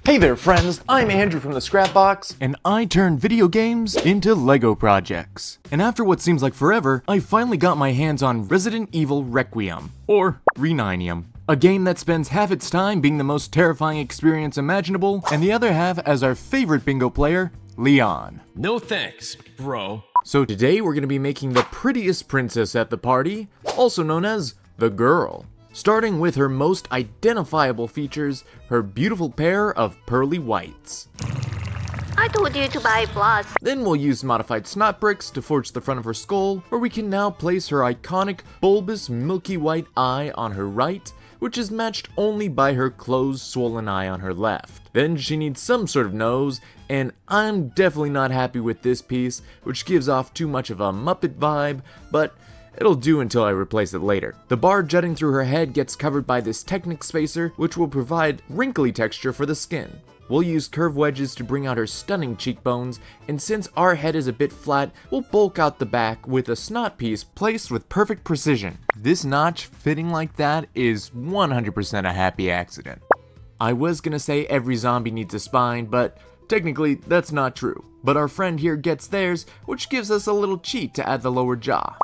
Hey there friends, I'm Andrew from the Scrapbox, and I turn video games into Lego projects. And after what seems like forever, I finally got my hands on Resident Evil Requiem, or Reninium. A game that spends half its time being the most terrifying experience imaginable, and the other half as our favorite bingo player, Leon. No thanks, bro. So today we're going to be making the prettiest princess at the party, also known as the girl. Starting with her most identifiable features, her beautiful pair of pearly whites. I told you to buy floss. Then we'll use modified snot bricks to forge the front of her skull, where we can now place her iconic, bulbous, milky white eye on her right, which is matched only by her closed, swollen eye on her left. Then she needs some sort of nose, and I'm definitely not happy with this piece, which gives off too much of a Muppet vibe, but it'll do until I replace it later. The bar jutting through her head gets covered by this Technic spacer, which will provide wrinkly texture for the skin. We'll use curve wedges to bring out her stunning cheekbones, and since our head is a bit flat, we'll bulk out the back with a snot piece placed with perfect precision. This notch fitting like that is 100% a happy accident. I was gonna say every zombie needs a spine, but technically that's not true. But our friend here gets theirs, which gives us a little cheat to add the lower jaw.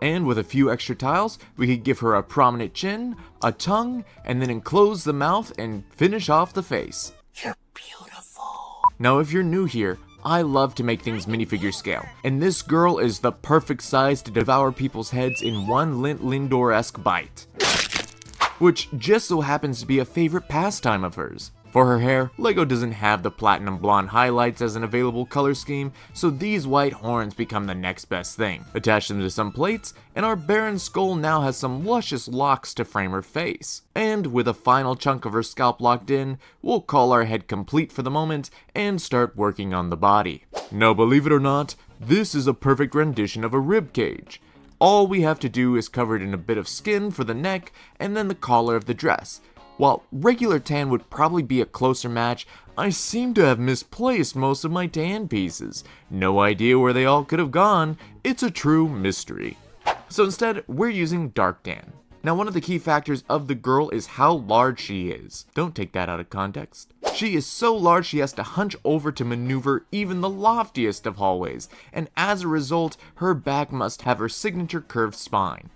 And with a few extra tiles, we could give her a prominent chin, a tongue, and then enclose the mouth and finish off the face. You're beautiful. Now if you're new here, I love to make things minifigure scale, and this girl is the perfect size to devour people's heads in one Lindor-esque bite. Which just so happens to be a favorite pastime of hers. For her hair, LEGO doesn't have the platinum blonde highlights as an available color scheme, so these white horns become the next best thing. Attach them to some plates, and our barren skull now has some luscious locks to frame her face. And with a final chunk of her scalp locked in, we'll call our head complete for the moment and start working on the body. Now believe it or not, this is a perfect rendition of a rib cage. All we have to do is cover it in a bit of skin for the neck and then the collar of the dress. While regular tan would probably be a closer match, I seem to have misplaced most of my tan pieces. No idea where they all could have gone. It's a true mystery. So instead, we're using dark tan. Now one of the key factors of the girl is how large she is. Don't take that out of context. She is so large she has to hunch over to maneuver even the loftiest of hallways, and as a result, her back must have her signature curved spine.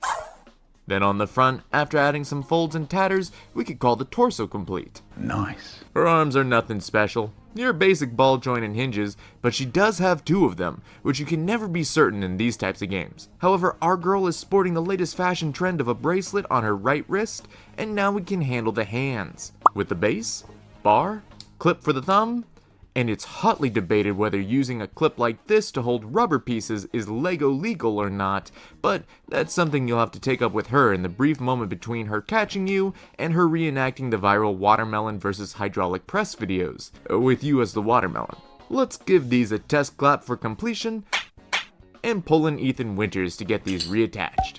Then on the front, after adding some folds and tatters, we could call the torso complete. Nice. Her arms are nothing special. Your basic ball joint and hinges, but she does have two of them, which you can never be certain in these types of games. However, our girl is sporting the latest fashion trend of a bracelet on her right wrist, and now we can handle the hands. With the base, bar, clip for the thumb, and it's hotly debated whether using a clip like this to hold rubber pieces is LEGO legal or not, but that's something you'll have to take up with her in the brief moment between her catching you and her reenacting the viral watermelon versus hydraulic press videos, with you as the watermelon. Let's give these a test clap for completion, and pull in Ethan Winters to get these reattached.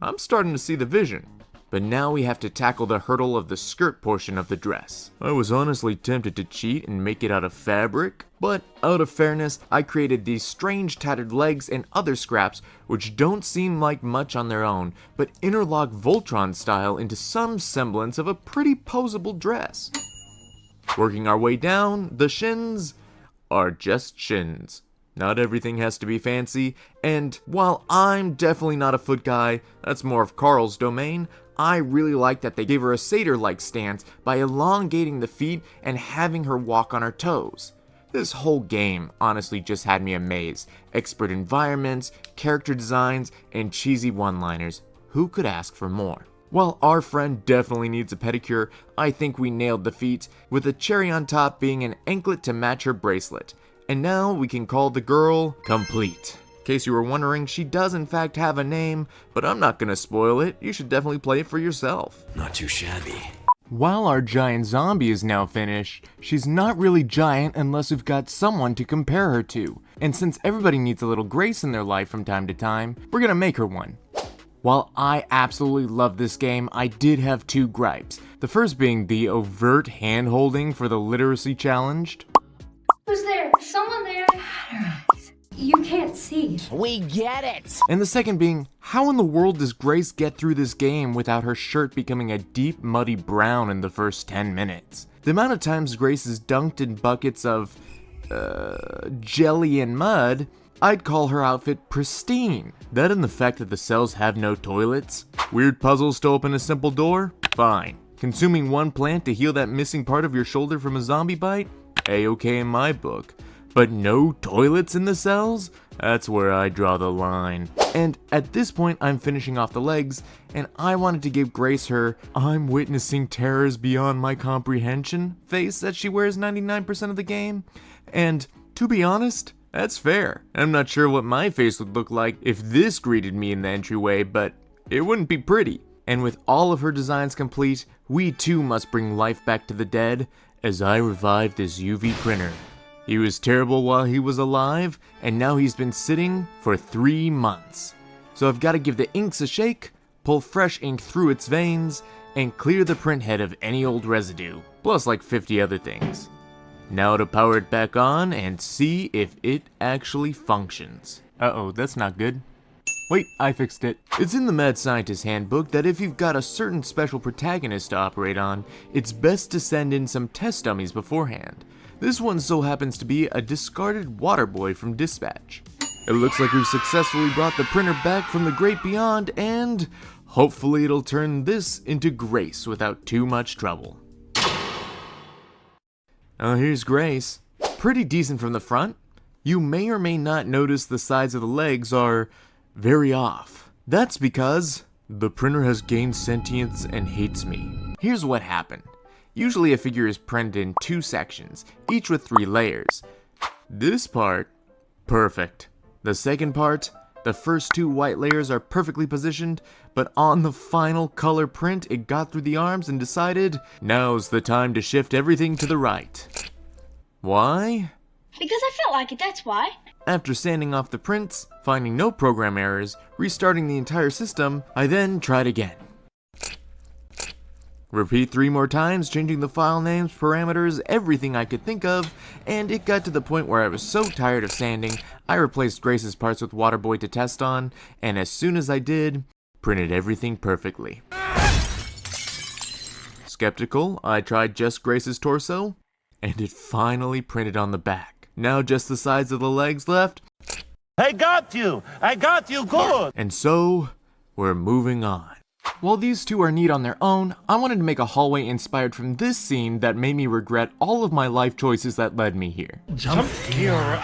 I'm starting to see the vision. But now we have to tackle the hurdle of the skirt portion of the dress. I was honestly tempted to cheat and make it out of fabric, but out of fairness, I created these strange tattered legs and other scraps which don't seem like much on their own, but interlock Voltron style into some semblance of a pretty posable dress. Working our way down, the shins are just shins. Not everything has to be fancy, and while I'm definitely not a foot guy, that's more of Carl's domain, I really like that they gave her a satyr-like stance by elongating the feet and having her walk on her toes. This whole game honestly just had me amazed. Expert environments, character designs, and cheesy one-liners. Who could ask for more? While our friend definitely needs a pedicure, I think we nailed the feet, with the cherry on top being an anklet to match her bracelet. And now we can call the girl complete. In case you were wondering, she does in fact have a name, but I'm not gonna spoil it. You should definitely play it for yourself. Not too shabby. While our giant zombie is now finished, she's not really giant unless we've got someone to compare her to. And since everybody needs a little grace in their life from time to time, we're gonna make her one. While I absolutely love this game, I did have two gripes. The first being the overt hand-holding for the literacy challenged. Who's there? Someone there. You can't see. We get it! And the second being, how in the world does Grace get through this game without her shirt becoming a deep, muddy brown in the first 10 minutes? The amount of times Grace is dunked in buckets of, jelly and mud, I'd call her outfit pristine. That and the fact that the cells have no toilets. Weird puzzles to open a simple door? Fine. Consuming one plant to heal that missing part of your shoulder from a zombie bite? A-okay in my book. But no toilets in the cells? That's where I draw the line. And at this point, I'm finishing off the legs, and I wanted to give Grace her "I'm witnessing terrors beyond my comprehension" face that she wears 99% of the game. And to be honest, that's fair. I'm not sure what my face would look like if this greeted me in the entryway, but it wouldn't be pretty. And with all of her designs complete, we too must bring life back to the dead as I revive this UV printer. He was terrible while he was alive, and now he's been sitting for 3 months. So I've got to give the inks a shake, pull fresh ink through its veins, and clear the print head of any old residue, plus like 50 other things. Now to power it back on and see if it actually functions. Uh-oh, that's not good. Wait, I fixed it. It's in the Mad Scientist Handbook that if you've got a certain special protagonist to operate on, it's best to send in some test dummies beforehand. This one so happens to be a discarded water boy from Dispatch. It looks like we've successfully brought the printer back from the great beyond, and hopefully it'll turn this into Grace without too much trouble. Oh, here's Grace. Pretty decent from the front. You may or may not notice the sides of the legs are very off. That's because the printer has gained sentience and hates me. Here's what happened. Usually a figure is printed in 2 sections, each with 3 layers. This part, perfect. The second part, the first 2 white layers are perfectly positioned, but on the final color print it got through the arms and decided, now's the time to shift everything to the right. Why? Because I felt like it, that's why. After sanding off the prints, finding no program errors, restarting the entire system, I then tried again. Repeat 3 more times, changing the file names, parameters, everything I could think of, and it got to the point where I was so tired of sanding, I replaced Grace's parts with Waterboy to test on, and as soon as I did, printed everything perfectly. Skeptical, I tried just Grace's torso, and it finally printed on the back. Now just the sides of the legs left. I got you good! And so, we're moving on. While these 2 are neat on their own, I wanted to make a hallway inspired from this scene that made me regret all of my life choices that led me here. Jump here.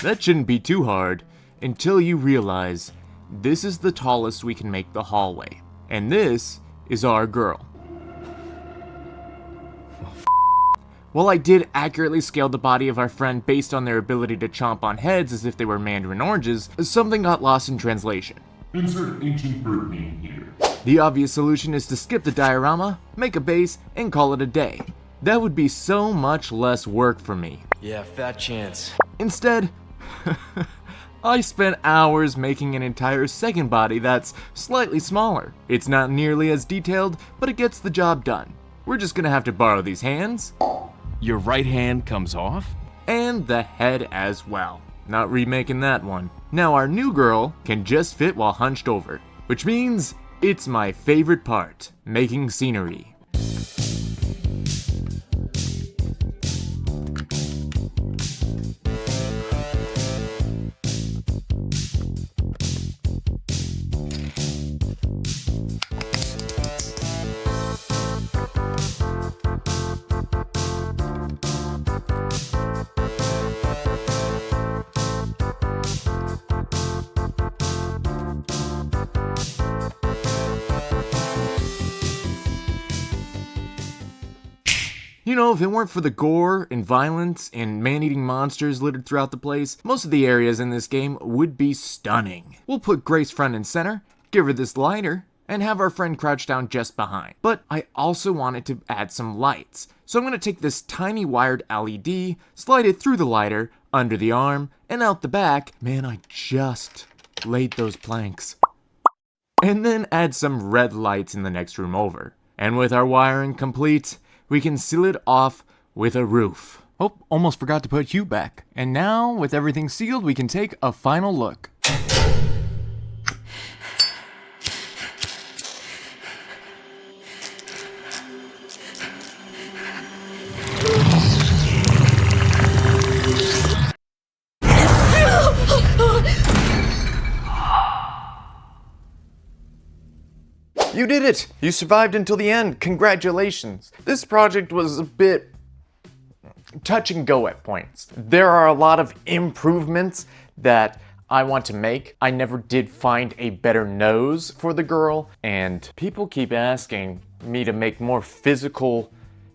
That shouldn't be too hard, until you realize this is the tallest we can make the hallway. And this is our girl. While I did accurately scale the body of our friend based on their ability to chomp on heads as if they were mandarin oranges, something got lost in translation. Insert ancient bird name here. The obvious solution is to skip the diorama, make a base, and call it a day. That would be so much less work for me. Yeah, fat chance. Instead, I spent hours making an entire second body that's slightly smaller. It's not nearly as detailed, but it gets the job done. We're just gonna have to borrow these hands. Your right hand comes off? And the head as well. Not remaking that one. Now our new girl can just fit while hunched over, which means it's my favorite part, making scenery. You know, if it weren't for the gore and violence and man-eating monsters littered throughout the place, most of the areas in this game would be stunning. We'll put Grace front and center, give her this lighter, and have our friend crouch down just behind. But I also wanted to add some lights. So I'm going to take this tiny wired LED, slide it through the lighter, under the arm, and out the back. Man, I just laid those planks. And then add some red lights in the next room over. And with our wiring complete, we can seal it off with a roof. Oh, almost forgot to put Hugh back. And now, with everything sealed, we can take a final look. You did it! You survived until the end. Congratulations. This project was a bit touch and go at points. There are a lot of improvements that I want to make. I never did find a better nose for the girl, and people keep asking me to make more physical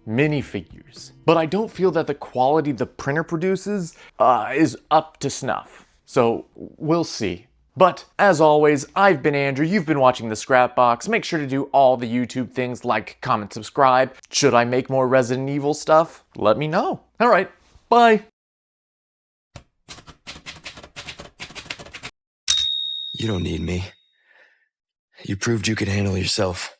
minifigures. But I don't feel that the quality the printer produces is up to snuff. So we'll see. But as always, I've been Andrew, you've been watching The Scrap Box. Make sure to do all the YouTube things like, comment, subscribe. Should I make more Resident Evil stuff? Let me know. All right, bye. You don't need me. You proved you could handle yourself.